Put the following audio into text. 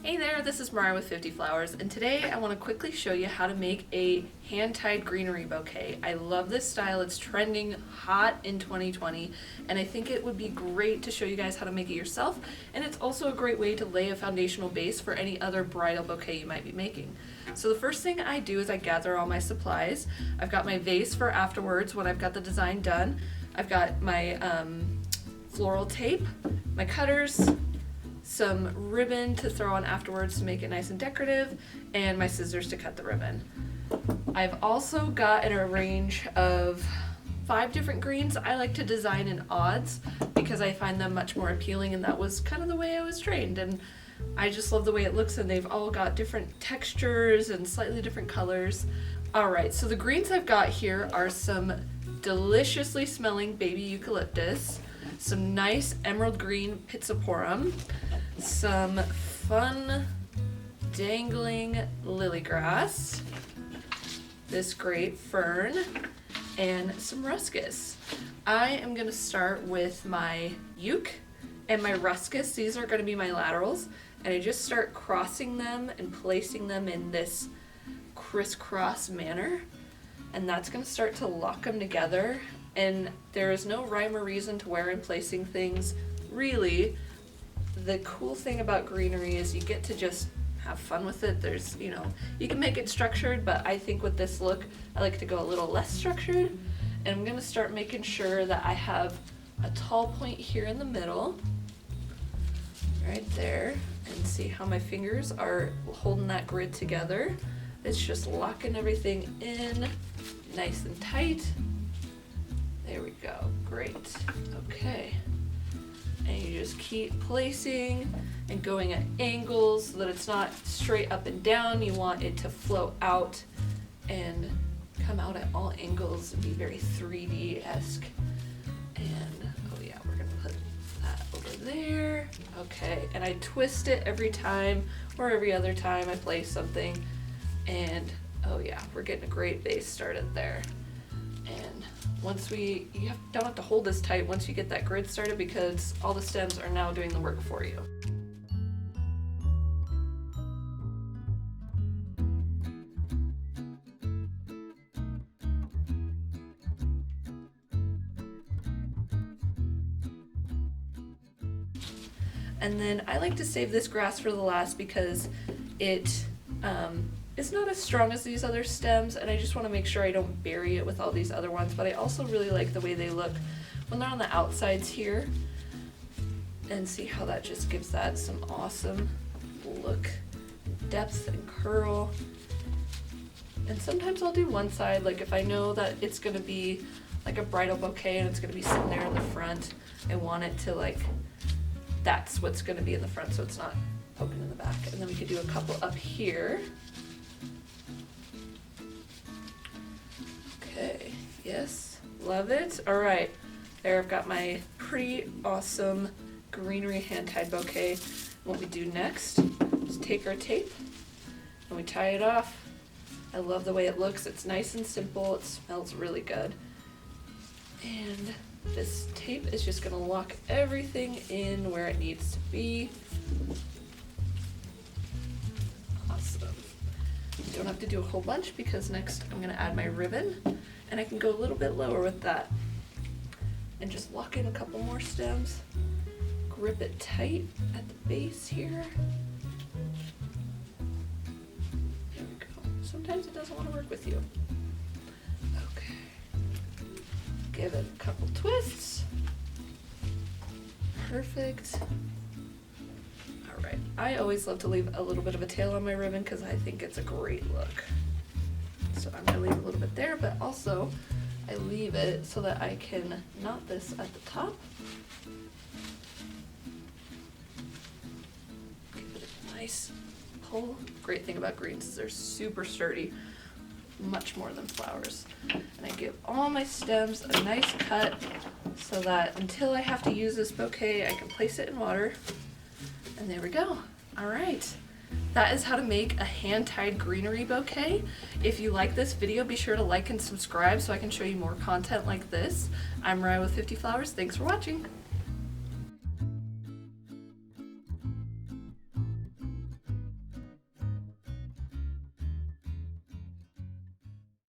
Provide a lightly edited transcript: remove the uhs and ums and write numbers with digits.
Hey there, this is Mariah with 50 Flowers, and today I want to quickly show you how to make a hand-tied greenery bouquet. I love this style, it's trending hot in 2020, and I think it would be great to show you guys how to make it yourself, and it's also a great way to lay a foundational base for any other bridal bouquet you might be making. So the first thing I do is I gather all my supplies. I've got my vase for afterwards when I've got the design done. I've got my floral tape, my cutters, some ribbon to throw on afterwards to make it nice and decorative, and my scissors to cut the ribbon. I've also got a range of 5 different greens. I like to design in odds because I find them much more appealing, and that was kind of the way I was trained, and I just love the way it looks, and they've all got different textures and slightly different colors. Alright, so the greens I've got here are some deliciously smelling baby eucalyptus, some nice emerald green pittosporum, some fun dangling lily grass, this great fern, and some ruscus. I am going to start with my euc and my ruscus. These are going to be my laterals, and I just start crossing them and placing them in this crisscross manner, and that's going to start to lock them together. And there is no rhyme or reason to where I'm placing things, really. The cool thing about greenery is you get to just have fun with it. There's, you can make it structured, but I think with this look, I like to go a little less structured. And I'm gonna start making sure that I have a tall point here in the middle, right there, and see how my fingers are holding that grid together. It's just locking everything in nice and tight. There we go, great, okay. And you just keep placing and going at angles so that it's not straight up and down. You want it to flow out and come out at all angles and be very 3D-esque. And oh yeah, we're gonna put that over there. Okay, and I twist it every time or every other time I place something. And oh yeah, we're getting a great base started there. And once you don't have to hold this tight once you get that grid started, because all the stems are now doing the work for you. And then I like to save this grass for the last because it's not as strong as these other stems, and I just want to make sure I don't bury it with all these other ones, but I also really like the way they look when they're on the outsides here, and see how that just gives that some awesome look, depth and curl. And sometimes I'll do one side, like if I know that it's going to be like a bridal bouquet and it's going to be sitting there in the front, I want it to that's what's going to be in the front so it's not poking in the back. And then we could do a couple up here. Okay, yes, love it. All right, there I've got my pretty awesome greenery hand-tied bouquet. What we do next is take our tape and we tie it off. I love the way it looks. It's nice and simple. It smells really good. And this tape is just gonna lock everything in where it needs to be. Awesome. You don't have to do a whole bunch because next I'm gonna add my ribbon, and I can go a little bit lower with that and just lock in a couple more stems. Grip it tight at the base here. There we go. Sometimes it doesn't want to work with you. Okay. Give it a couple twists. Perfect. Alright, I always love to leave a little bit of a tail on my ribbon because I think it's a great look. So I'm going to leave a little bit there, but also I leave it so that I can knot this at the top. Give it a nice pull. Great thing about greens is they're super sturdy, much more than flowers. And I give all my stems a nice cut so that until I have to use this bouquet, I can place it in water. And there we go. All right. That is how to make a hand-tied greenery bouquet. If you like this video, be sure to like and subscribe so I can show you more content like this. I'm Mariah with 50 Flowers. Thanks for watching.